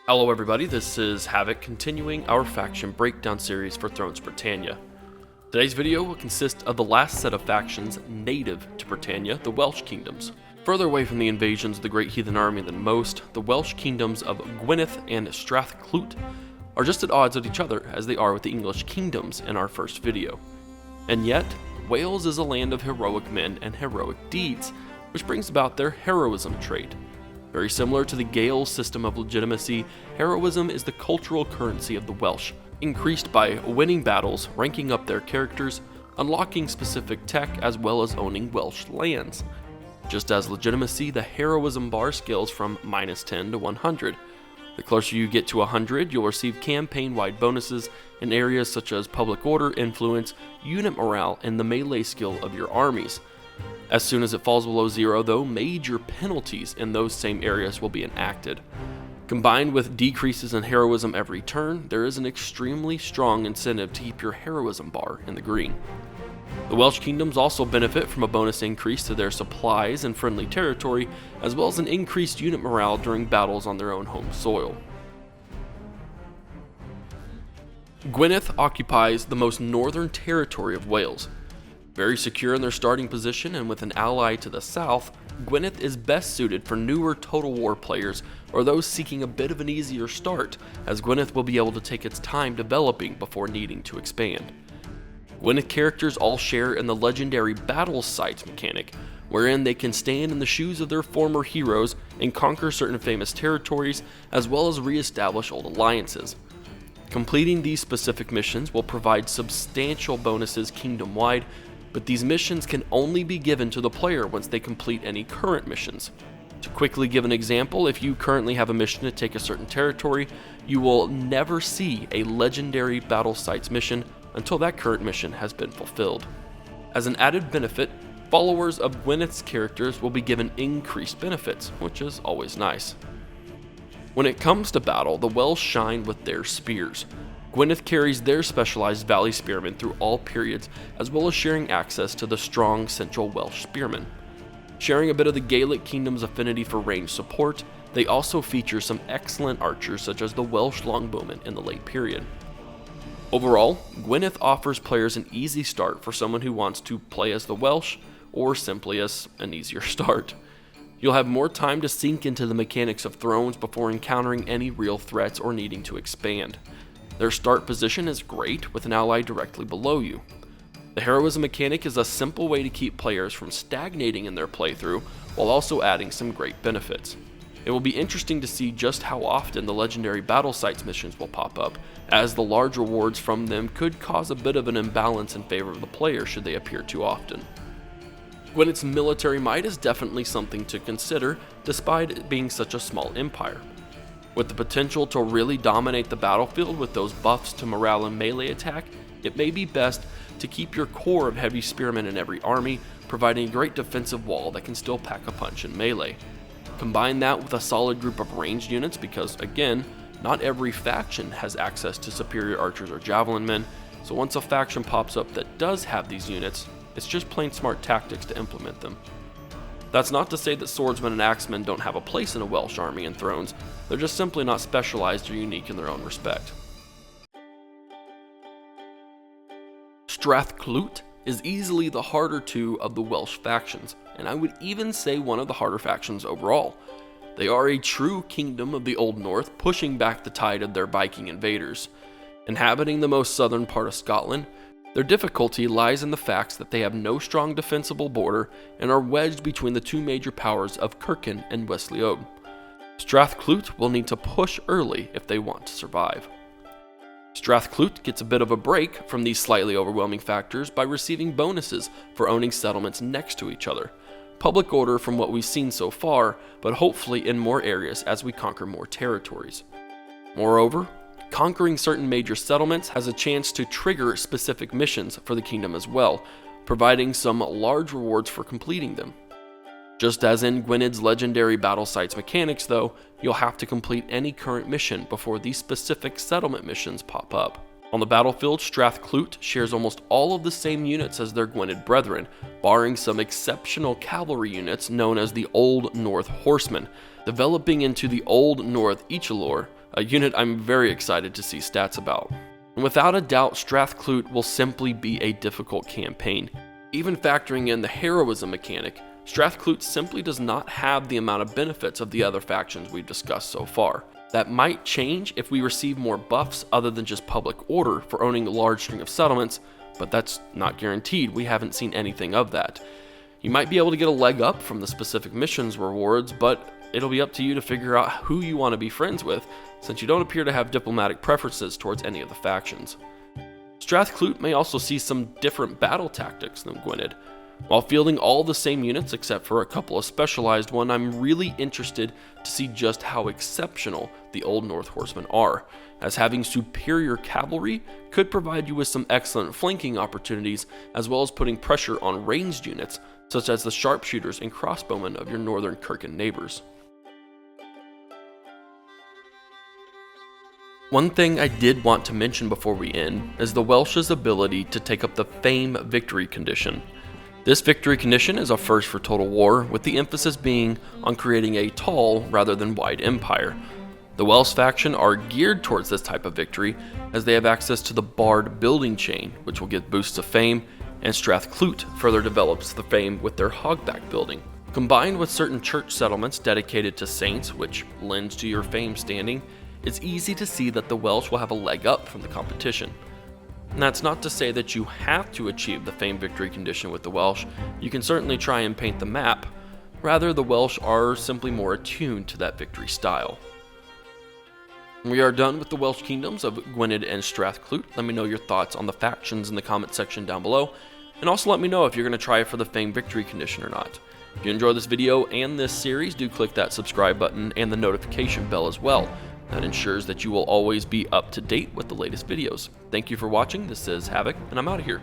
Hello everybody, this is Havoc, continuing our faction breakdown series for Thrones of Britannia. Today's video will consist of the last set of factions native to Britannia, the Welsh Kingdoms. Further away from the invasions of the Great Heathen Army than most, the Welsh Kingdoms of Gwyneth and Clut are just at odds with each other as they are with the English Kingdoms in our first video. And yet, Wales is a land of heroic men and heroic deeds, which brings about their heroism trait. Very similar to the Gael's system of legitimacy, heroism is the cultural currency of the Welsh, increased by winning battles, ranking up their characters, unlocking specific tech, as well as owning Welsh lands. Just as legitimacy, the heroism bar scales from -10 to 100. The closer you get to 100, you'll receive campaign-wide bonuses in areas such as public order, influence, unit morale, and the melee skill of your armies. As soon as it falls below 0 though, major penalties in those same areas will be enacted. Combined with decreases in heroism every turn, there is an extremely strong incentive to keep your heroism bar in the green. The Welsh Kingdoms also benefit from a bonus increase to their supplies and friendly territory, as well as an increased unit morale during battles on their own home soil. Gwyneth occupies the most northern territory of Wales. Very secure in their starting position and with an ally to the south, Gwyneth is best suited for newer Total War players or those seeking a bit of an easier start, as Gwyneth will be able to take its time developing before needing to expand. Gwyneth characters all share in the legendary battle sites mechanic, wherein they can stand in the shoes of their former heroes and conquer certain famous territories, as well as re-establish old alliances. Completing these specific missions will provide substantial bonuses kingdom-wide, but these missions can only be given to the player once they complete any current missions. To quickly give an example, if you currently have a mission to take a certain territory, you will never see a legendary battle sites mission until that current mission has been fulfilled. As an added benefit, followers of Gwyneth's characters will be given increased benefits, which is always nice. When it comes to battle, the Welsh shine with their spears. Gwyneth carries their specialized Valley Spearmen through all periods, as well as sharing access to the strong Central Welsh Spearmen. Sharing a bit of the Gaelic Kingdom's affinity for range support, they also feature some excellent archers such as the Welsh Longbowmen in the late period. Overall, Gwyneth offers players an easy start for someone who wants to play as the Welsh, or simply as an easier start. You'll have more time to sink into the mechanics of Thrones before encountering any real threats or needing to expand. Their start position is great, with an ally directly below you. The heroism mechanic is a simple way to keep players from stagnating in their playthrough, while also adding some great benefits. It will be interesting to see just how often the legendary battle sites missions will pop up, as the large rewards from them could cause a bit of an imbalance in favor of the player should they appear too often. Gwyneth's military might is definitely something to consider, despite it being such a small empire. With the potential to really dominate the battlefield with those buffs to morale and melee attack, it may be best to keep your core of heavy spearmen in every army, providing a great defensive wall that can still pack a punch in melee. Combine that with a solid group of ranged units because, again, not every faction has access to superior archers or javelin men, so once a faction pops up that does have these units, it's just plain smart tactics to implement them. That's not to say that swordsmen and axemen don't have a place in a Welsh army in Thrones, they're just simply not specialized or unique in their own respect. Clut is easily the harder two of the Welsh factions, and I would even say one of the harder factions overall. They are a true kingdom of the Old North, pushing back the tide of their Viking invaders. Inhabiting the most southern part of Scotland, their difficulty lies in the facts that they have no strong defensible border and are wedged between the two major powers of Kirken and Westleod. Clut will need to push early if they want to survive. Clut gets a bit of a break from these slightly overwhelming factors by receiving bonuses for owning settlements next to each other. Public order from what we've seen so far, but hopefully in more areas as we conquer more territories. Moreover, conquering certain major settlements has a chance to trigger specific missions for the kingdom as well, providing some large rewards for completing them. Just as in Gwyned's legendary battle sites mechanics though, you'll have to complete any current mission before these specific settlement missions pop up. On the battlefield, Clut shares almost all of the same units as their Gwyned brethren, barring some exceptional cavalry units known as the Old North Horsemen, developing into the Old North Echelor, a unit I'm very excited to see stats about. And without a doubt, Clut will simply be a difficult campaign. Even factoring in the Heroism mechanic, Clut simply does not have the amount of benefits of the other factions we've discussed so far. That might change if we receive more buffs other than just public order for owning a large string of settlements, but that's not guaranteed. We haven't seen anything of that. You might be able to get a leg up from the specific missions rewards, but it'll be up to you to figure out who you want to be friends with, since you don't appear to have diplomatic preferences towards any of the factions. Clut may also see some different battle tactics than Gwyned. While fielding all the same units except for a couple of specialized ones, I'm really interested to see just how exceptional the Old North Horsemen are, as having superior cavalry could provide you with some excellent flanking opportunities, as well as putting pressure on ranged units, such as the sharpshooters and crossbowmen of your northern Kirken neighbors. One thing I did want to mention before we end is the Welsh's ability to take up the Fame Victory condition. This victory condition is a first for Total War, with the emphasis being on creating a tall rather than wide empire. The Welsh faction are geared towards this type of victory, as they have access to the Bard building chain, which will get boosts of fame, and Clut further develops the fame with their Hogback building. Combined with certain church settlements dedicated to saints, which lends to your fame standing, it's easy to see that the Welsh will have a leg up from the competition. And that's not to say that you have to achieve the Fame Victory condition with the Welsh. You can certainly try and paint the map. Rather, the Welsh are simply more attuned to that victory style. We are done with the Welsh Kingdoms of Gwyned and Clut. Let me know your thoughts on the factions in the comment section down below, and also let me know if you're going to try for the Fame Victory condition or not. If you enjoyed this video and this series, do click that subscribe button and the notification bell as well. That ensures that you will always be up to date with the latest videos. Thank you for watching. This is Havoc, and I'm out of here.